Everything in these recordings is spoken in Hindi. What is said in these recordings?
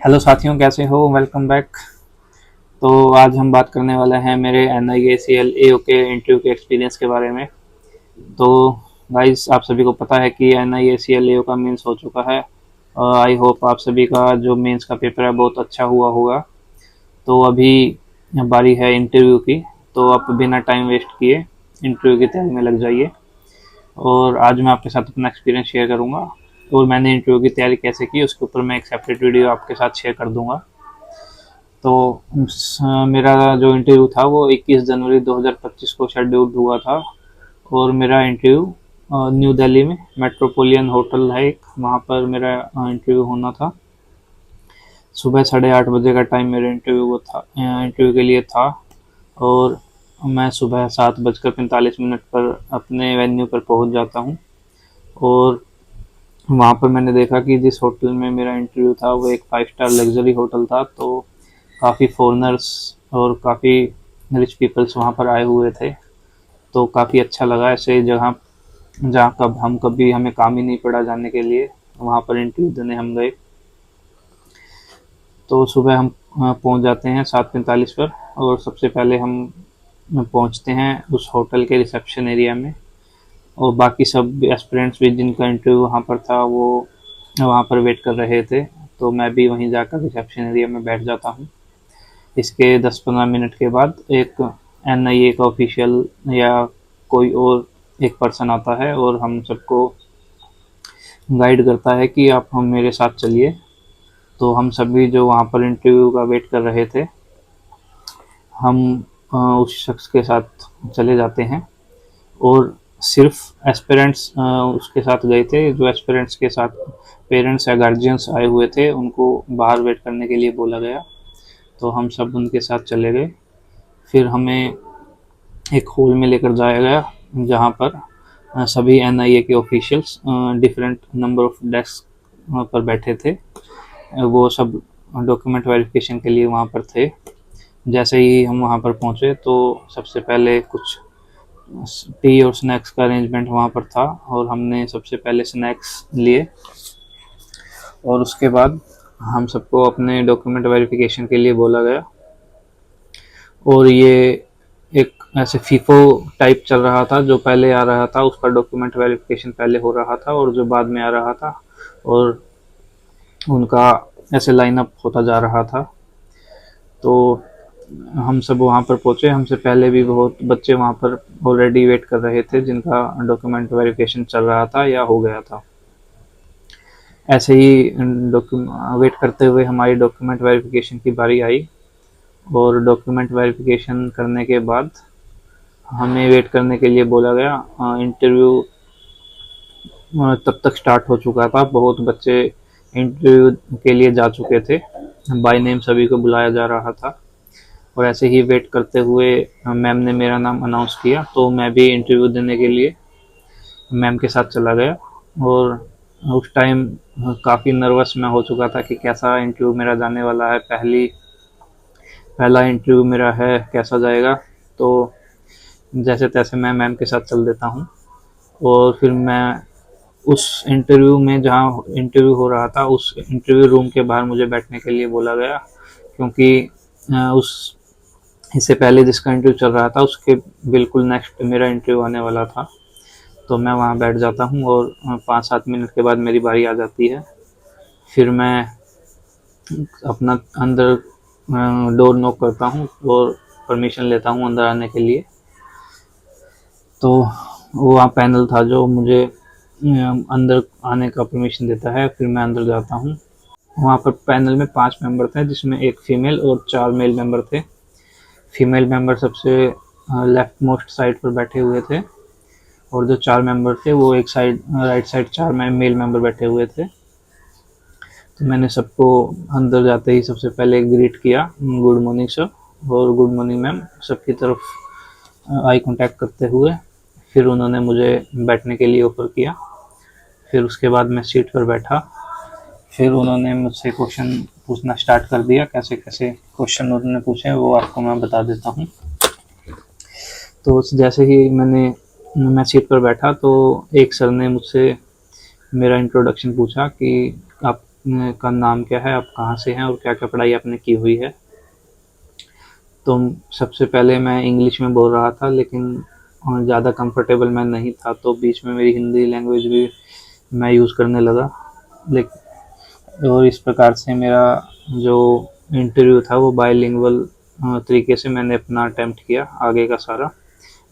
हेलो साथियों, कैसे हो? Welcome back. तो आज हम बात करने वाले हैं मेरे NIACL AO के इंटरव्यू के एक्सपीरियंस के बारे में। तो गाइस, आप सभी को पता है कि NIACL AO का मेंस हो चुका है। आई होप आप सभी का जो मेंस का पेपर है बहुत अच्छा हुआ होगा। तो अभी बारी है इंटरव्यू की। तो आप बिना टाइम वेस्ट किए इंटरव्यू की तैयारी में लग जाइए। और आज मैं आपके साथ अपना एक्सपीरियंस शेयर करूँगा और मैंने इंटरव्यू की तैयारी कैसे की उसके ऊपर मैं एक सेपरेट वीडियो आपके साथ शेयर कर दूंगा। तो मेरा जो इंटरव्यू था वो 21 जनवरी 2025 को शेड्यूल्ड हुआ था। और मेरा इंटरव्यू न्यू दिल्ली में मेट्रोपोलियन होटल है एक, वहाँ पर मेरा इंटरव्यू होना था। सुबह 8:30 बजे का टाइम मेरे इंटरव्यू के लिए था। और मैं सुबह 7:45 पर अपने वेन्यू पर पहुंच जाता हूं। और वहाँ पर मैंने देखा कि जिस होटल में मेरा इंटरव्यू था वो एक 5 स्टार लग्जरी होटल था। तो काफ़ी फॉरेनर्स और काफ़ी रिच पीपल्स वहाँ पर आए हुए थे। तो काफ़ी अच्छा लगा ऐसे जगह जहाँ कब हम कभी हमें काम ही नहीं पड़ा जाने के लिए, वहाँ पर इंटरव्यू देने हम गए। तो सुबह हम पहुँच जाते हैं 7:45 पर। और सबसे पहले हम पहुँचते हैं उस होटल के रिसेप्शन एरिया में। और बाकी सब एस्पिरेंट्स भी जिनका इंटरव्यू वहाँ पर था वो वहाँ पर वेट कर रहे थे। तो मैं भी वहीं जाकर रिसेप्शन एरिया में बैठ जाता हूँ। इसके 10-15 मिनट के बाद एक NIA का ऑफिशियल या कोई और एक पर्सन आता है और हम सबको गाइड करता है कि आप हम मेरे साथ चलिए। तो हम सभी जो वहाँ पर इंटरव्यू का वेट कर रहे थे, हम उस शख्स के साथ चले जाते हैं। और सिर्फ एस्पिरेंट्स उसके साथ गए थे। जो एस्पिरेंट्स के साथ पेरेंट्स या गार्जियंस आए हुए थे उनको बाहर वेट करने के लिए बोला गया। तो हम सब उनके साथ चले गए। फिर हमें एक हॉल में लेकर जाया गया जहाँ पर सभी NIA के officials different number of desk पर बैठे थे। वो सब डॉक्यूमेंट वेरिफिकेशन के लिए वहाँ पर थे। जैसे ही हम वहाँ पर पहुँचे तो सबसे पहले कुछ टी और स्नैक्स का अरेंजमेंट वहाँ पर था और हमने सबसे पहले स्नैक्स लिए। और उसके बाद हम सबको अपने डॉक्यूमेंट वेरिफिकेशन के लिए बोला गया। और ये एक ऐसे फीफो टाइप चल रहा था। जो पहले आ रहा था उसका डॉक्यूमेंट वेरिफिकेशन पहले हो रहा था और जो बाद में आ रहा था और उनका ऐसे लाइनअप होता जा रहा था। तो हम सब वहाँ पर पहुँचे। हमसे पहले भी बहुत बच्चे वहाँ पर ऑलरेडी वेट कर रहे थे जिनका डॉक्यूमेंट वेरिफिकेशन चल रहा था या हो गया था। ऐसे ही वेट करते हुए हमारी डॉक्यूमेंट वेरिफिकेशन की बारी आई। और डॉक्यूमेंट वेरिफिकेशन करने के बाद हमें वेट करने के लिए बोला गया। इंटरव्यू तब तक स्टार्ट हो चुका था। बहुत बच्चे इंटरव्यू के लिए जा चुके थे। बाय नेम सभी को बुलाया जा रहा था। और ऐसे ही वेट करते हुए मैम ने मेरा नाम अनाउंस किया तो मैं भी इंटरव्यू देने के लिए मैम के साथ चला गया। और उस टाइम काफ़ी नर्वस मैं हो चुका था कि कैसा इंटरव्यू मेरा जाने वाला है। पहला इंटरव्यू मेरा है, कैसा जाएगा। तो जैसे तैसे मैं मैम के साथ चल देता हूँ। और फिर मैं उस इंटरव्यू में जहाँ इंटरव्यू हो रहा था उस इंटरव्यू रूम के बाहर मुझे बैठने के लिए बोला गया। क्योंकि उस इससे पहले जिसका इंटरव्यू चल रहा था उसके बिल्कुल नेक्स्ट मेरा इंटरव्यू आने वाला था। तो मैं वहाँ बैठ जाता हूँ और 5-7 मिनट के बाद मेरी बारी आ जाती है। फिर मैं अपना अंदर डोर नॉक करता हूँ और परमिशन लेता हूँ अंदर आने के लिए। तो वहाँ पैनल था जो मुझे अंदर आने का परमिशन देता है। फिर मैं अंदर जाता हूँ। वहाँ पर पैनल में 5 मेंबर थे जिसमें एक फीमेल और 4 मेल मेंबर थे। फीमेल मेंबर सबसे लेफ्ट मोस्ट साइड पर बैठे हुए थे और जो 4 मेंबर थे वो एक side right side 4 male member बैठे हुए थे। तो मैंने सबको अंदर जाते ही सबसे पहले ग्रीट किया, गुड मॉर्निंग सर और गुड मॉर्निंग मैम, सबकी तरफ आई कांटेक्ट करते हुए। फिर उन्होंने मुझे बैठने के लिए ऑफर किया। फिर उसके बाद मैं सीट पर बैठा। फिर उन्होंने मुझसे क्वेश्चन पूछना स्टार्ट कर दिया। कैसे कैसे क्वेश्चन उन्होंने पूछे वो आपको मैं बता देता हूँ। तो जैसे ही मैं सीट पर बैठा तो एक सर ने मुझसे मेरा इंट्रोडक्शन पूछा कि आप का नाम क्या है, आप कहाँ से हैं और क्या क्या पढ़ाई आपने की हुई है। तो सबसे पहले मैं इंग्लिश में बोल रहा था, लेकिन ज़्यादा कंफर्टेबल मैं नहीं था, तो बीच में मेरी हिंदी लैंग्वेज भी मैं यूज़ करने लगा। लेकिन और इस प्रकार से मेरा जो इंटरव्यू था वो बायलिंगुअल तरीके से मैंने अपना अटेम्प्ट किया आगे का सारा।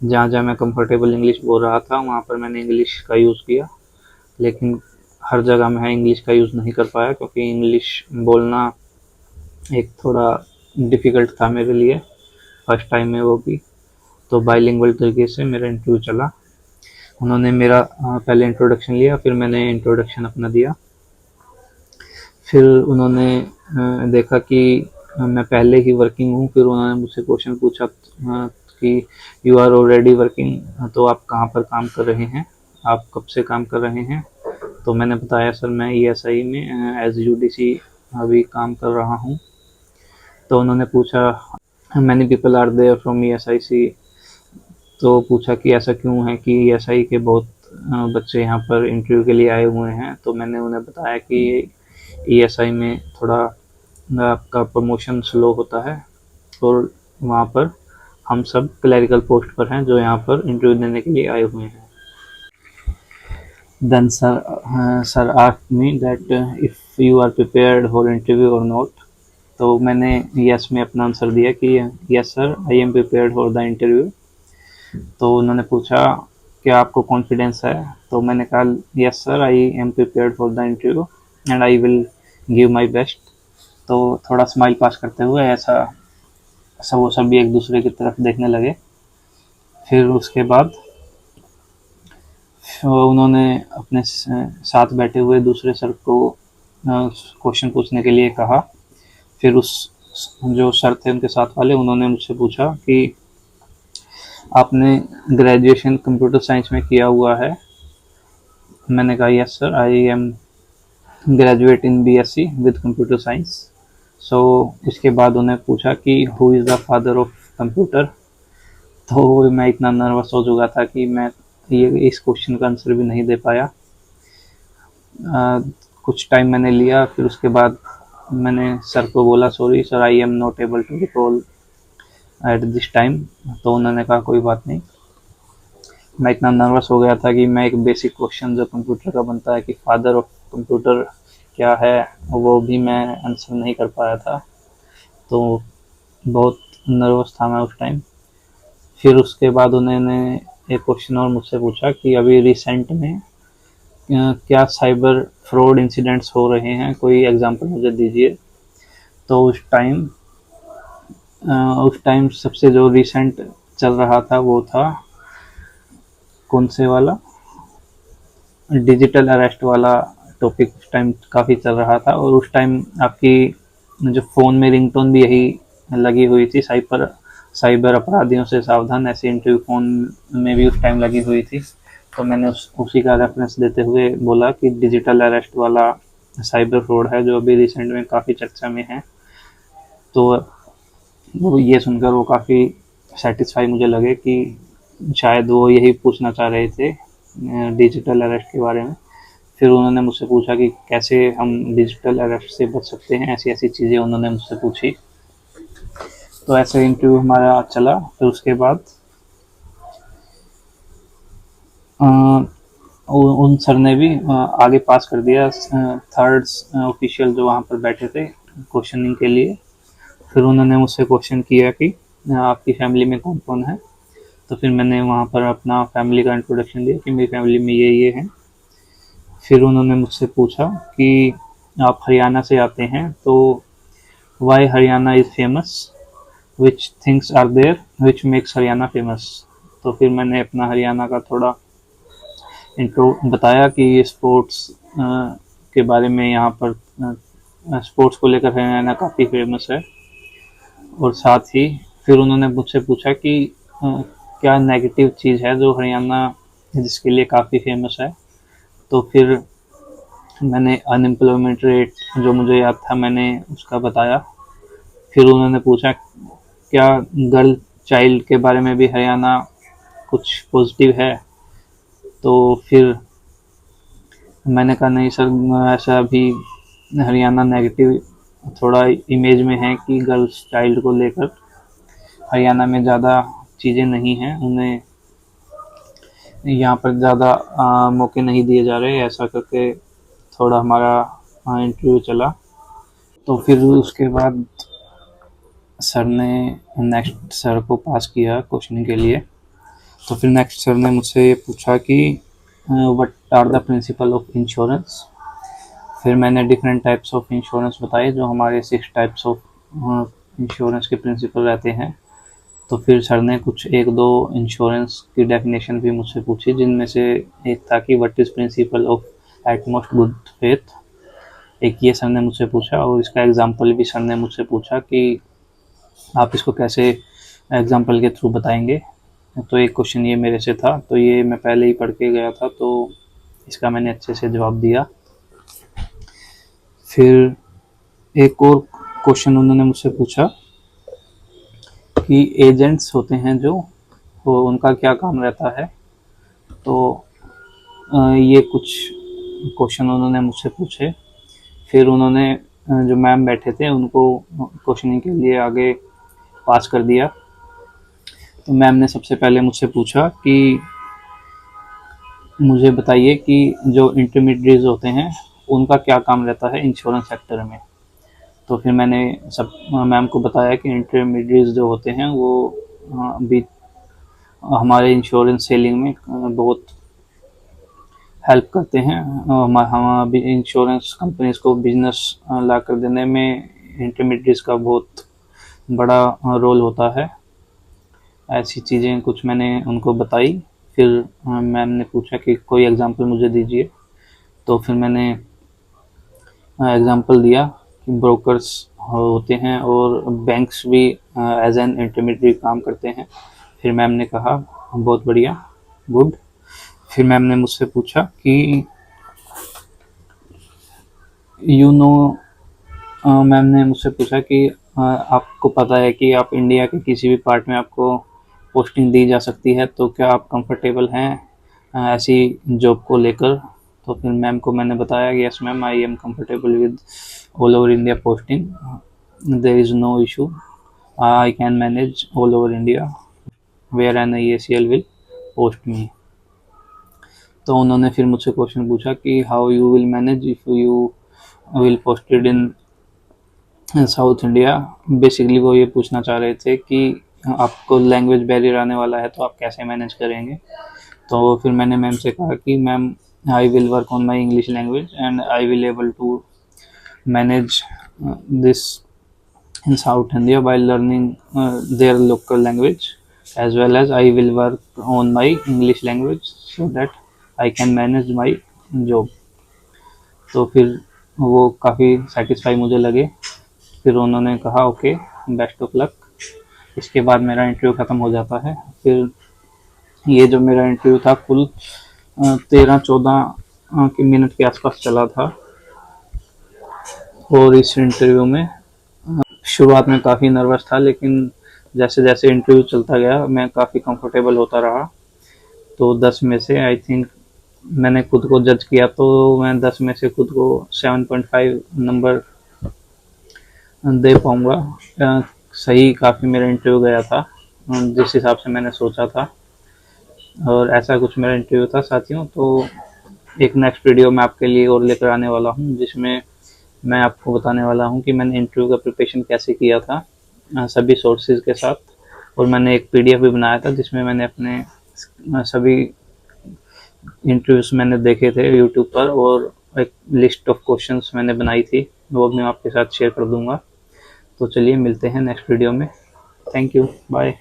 जहाँ जहाँ मैं कंफर्टेबल इंग्लिश बोल रहा था वहाँ पर मैंने इंग्लिश का यूज़ किया, लेकिन हर जगह मैं इंग्लिश का यूज़ नहीं कर पाया, क्योंकि इंग्लिश बोलना एक थोड़ा डिफ़िकल्ट था मेरे लिए, फर्स्ट टाइम में वो भी। तो बाइलिंगुअल तरीके से मेरा इंटरव्यू चला। उन्होंने मेरा पहले इंट्रोडक्शन लिया, फिर मैंने इंट्रोडक्शन अपना दिया। फिर उन्होंने देखा कि मैं पहले ही वर्किंग हूँ, फिर उन्होंने मुझसे क्वेश्चन पूछा कि यू आर ऑलरेडी वर्किंग, तो आप कहाँ पर काम कर रहे हैं, आप कब से काम कर रहे हैं। तो मैंने बताया सर मैं ESI में एज UDC अभी काम कर रहा हूँ। तो उन्होंने पूछा many people are there from ESIC, तो पूछा कि ऐसा क्यों है कि ESI के बहुत बच्चे यहाँ पर इंटरव्यू के लिए आए हुए हैं। तो मैंने उन्हें बताया कि ESI में थोड़ा आपका प्रमोशन स्लो होता है, और वहाँ पर हम सब क्लरिकल पोस्ट पर हैं जो यहाँ पर इंटरव्यू देने के लिए आए हुए हैं। Then sir asked me that if you are prepared for interview और नॉट। तो मैंने यस में अपना आंसर दिया कि yes sir I am prepared for the interview. तो उन्होंने पूछा क्या आपको कॉन्फिडेंस है, तो मैंने कहा yes sir I am prepared for the interview and I will give my best. तो थोड़ा स्माइल पास करते हुए ऐसा सब वो सभी एक दूसरे की तरफ देखने लगे। फिर उसके बाद उन्होंने अपने साथ बैठे हुए दूसरे सर को क्वेश्चन पूछने के लिए कहा। फिर उस जो सर थे उनके साथ वाले, उन्होंने मुझसे पूछा कि आपने ग्रेजुएशन कंप्यूटर साइंस में किया हुआ है। मैंने कहा yes sir I am graduate in BSc with computer science. So उसके बाद उन्हें पूछा कि who is the father of computer. तो मैं इतना नर्वस हो चुका था कि मैं ये इस क्वेश्चन का आंसर भी नहीं दे पाया। कुछ टाइम मैंने लिया, फिर उसके बाद मैंने सर को बोला sorry sir I am not able to recall at this time. तो उन्होंने कहा कोई बात नहीं। मैं इतना नर्वस हो गया था कि मैं एक बेसिक क्वेश्चन जो कंप्यूटर का बनता है कि फादर ऑफ कंप्यूटर क्या है, वो भी मैं आंसर नहीं कर पाया था। तो बहुत नर्वस था मैं उस टाइम। फिर उसके बाद उन्होंने एक क्वेश्चन और मुझसे पूछा कि अभी रिसेंट में क्या साइबर फ्रॉड इंसिडेंट्स हो रहे हैं, कोई एग्जांपल मुझे दीजिए। तो उस टाइम सबसे जो रिसेंट चल रहा था वो था कौन से वाला, डिजिटल अरेस्ट वाला टॉपिक उस टाइम काफ़ी चल रहा था। और उस टाइम आपकी जो फ़ोन में रिंगटोन भी यही लगी हुई थी, साइबर साइबर अपराधियों से सावधान, ऐसी इंटरव्यू फ़ोन में भी उस टाइम लगी हुई थी। तो मैंने उसी का रेफरेंस देते हुए बोला कि डिजिटल अरेस्ट वाला साइबर फ्रॉड है जो अभी रिसेंट में काफ़ी चर्चा में है। तो वो ये सुनकर वो काफ़ी सेटिस्फाई मुझे लगे कि शायद वो यही पूछना चाह रहे थे डिजिटल अरेस्ट के बारे में। फिर उन्होंने मुझसे पूछा कि कैसे हम डिजिटल अरेस्ट से बच सकते हैं, ऐसी ऐसी चीज़ें उन्होंने मुझसे पूछी। तो ऐसे इंटरव्यू हमारा चला। फिर उसके बाद उन सर ने भी आगे पास कर दिया थर्ड ऑफिशियल जो वहाँ पर बैठे थे क्वेश्चनिंग के लिए। फिर उन्होंने मुझसे क्वेश्चन किया कि आपकी फैमिली में कौन कौन है। तो फिर मैंने वहाँ पर अपना फैमिली का इंट्रोडक्शन दिया कि मेरी फैमिली में ये हैं। फिर उन्होंने मुझसे पूछा कि आप हरियाणा से आते हैं, तो why Haryana is famous, which things are there which makes Haryana famous. तो फिर मैंने अपना हरियाणा का थोड़ा इंट्रो बताया कि ये स्पोर्ट्स के बारे में यहाँ पर स्पोर्ट्स को लेकर हरियाणा काफ़ी फेमस है। और साथ ही फिर उन्होंने मुझसे पूछा कि क्या नेगेटिव चीज़ है जो हरियाणा जिसके लिए काफ़ी फेमस है। तो फिर मैंने अनएम्प्लॉयमेंट रेट जो मुझे याद था मैंने उसका बताया। फिर उन्होंने पूछा क्या गर्ल चाइल्ड के बारे में भी हरियाणा कुछ पॉजिटिव है। तो फिर मैंने कहा नहीं सर ऐसा अभी हरियाणा नेगेटिव थोड़ा इमेज में है कि गर्ल्स चाइल्ड को लेकर हरियाणा में ज़्यादा चीज़ें नहीं हैं, उन्हें यहाँ पर ज़्यादा मौके नहीं दिए जा रहे, ऐसा करके थोड़ा हमारा इंटरव्यू चला। तो फिर उसके बाद सर ने नेक्स्ट सर को पास किया क्वेश्चनिंग के लिए। तो फिर नेक्स्ट सर ने मुझसे ये पूछा कि what are the principle of insurance. फिर मैंने डिफरेंट टाइप्स ऑफ इंश्योरेंस बताए, जो हमारे 6 टाइप्स ऑफ इंश्योरेंस के प्रिंसिपल रहते हैं। तो फिर सर ने कुछ 1-2 इंश्योरेंस की डेफिनेशन भी मुझसे पूछी, जिनमें से एक था कि what is principle of utmost good faith, एक ये सर ने मुझसे पूछा। और इसका एग्जांपल भी सर ने मुझसे पूछा कि आप इसको कैसे एग्जांपल के थ्रू बताएंगे। तो एक क्वेश्चन ये मेरे से था, तो ये मैं पहले ही पढ़ के गया था, तो इसका मैंने अच्छे से जवाब दिया। फिर एक और क्वेश्चन उन्होंने मुझसे पूछा कि एजेंट्स होते हैं जो, वो उनका क्या काम रहता है। तो ये कुछ क्वेश्चन उन्होंने मुझसे पूछे। फिर उन्होंने जो मैम बैठे थे उनको क्वेश्चनिंग के लिए आगे पास कर दिया। तो मैम ने सबसे पहले मुझसे पूछा कि मुझे बताइए कि जो इंटरमीडिएट्स होते हैं उनका क्या काम रहता है इंश्योरेंस सेक्टर में। तो फिर मैंने सब मैम को बताया कि इंटरमीडिएट्स जो होते हैं वो अभी हमारे इंश्योरेंस सेलिंग में बहुत हेल्प करते हैं। हम अभी इंश्योरेंस कंपनीज को बिजनेस ला कर देने में इंटरमीडिएट्स का बहुत बड़ा रोल होता है। ऐसी चीज़ें कुछ मैंने उनको बताई। फिर मैम ने पूछा कि कोई एग्जांपल मुझे दीजिए। तो फिर मैंने एग्जांपल दिया कि ब्रोकर्स होते हैं और बैंक्स भी एज एन इंटरमीडिएट काम करते हैं। फिर मैम ने कहा बहुत बढ़िया, गुड। फिर मैम ने मुझसे पूछा कि मैम ने मुझसे पूछा कि आपको पता है कि आप इंडिया के किसी भी पार्ट में आपको पोस्टिंग दी जा सकती है, तो क्या आप कंफर्टेबल हैं ऐसी जॉब को लेकर। तो फिर मैम को मैंने बताया कि yes ma'am, I am comfortable with all over India posting, there is no issue, I can manage all over India where an ACL will post me. तो उन्होंने फिर मुझसे क्वेश्चन पूछा कि how you will manage if you will posted in South India. Basically वो ये पूछना चाह रहे थे कि आपको लैंग्वेज बैरियर आने वाला है तो आप कैसे मैनेज करेंगे। तो फिर मैंने मैम से कहा कि ma'am, I will work on my English language and I will able to manage this in South India by learning their local language, as well as I will work on my English language so that I can manage my job। तो फिर वो काफ़ी सेटिस्फाई मुझे लगे। फिर उन्होंने कहा ओके, बेस्ट ऑफ लक। इसके बाद मेरा इंटरव्यू ख़त्म हो जाता है। फिर ये जो मेरा इंटरव्यू था कुल 13-14 के मिनट के आसपास चला था। और इस इंटरव्यू में शुरुआत में काफ़ी नर्वस था, लेकिन जैसे जैसे इंटरव्यू चलता गया मैं काफ़ी कंफर्टेबल होता रहा। तो 10 में से आई थिंक मैंने खुद को जज किया तो मैं 10 में से खुद को 7.5 नंबर दे पाऊँगा। सही काफ़ी मेरा इंटरव्यू गया था जिस हिसाब से मैंने सोचा था। और ऐसा कुछ मेरा इंटरव्यू था साथियों। तो एक नेक्स्ट वीडियो मैं आपके लिए और लेकर आने वाला हूँ, जिसमें मैं आपको बताने वाला हूँ कि मैंने इंटरव्यू का प्रिपरेशन कैसे किया था सभी सोर्सेज के साथ। और मैंने एक PDF भी बनाया था जिसमें मैंने अपने सभी इंटरव्यूज मैंने देखे थे यूट्यूब पर, और एक लिस्ट ऑफ क्वेश्चंस मैंने बनाई थी, वो भी मैं आपके साथ शेयर कर दूंगा। तो चलिए मिलते हैं नेक्स्ट वीडियो में। Thank you, bye.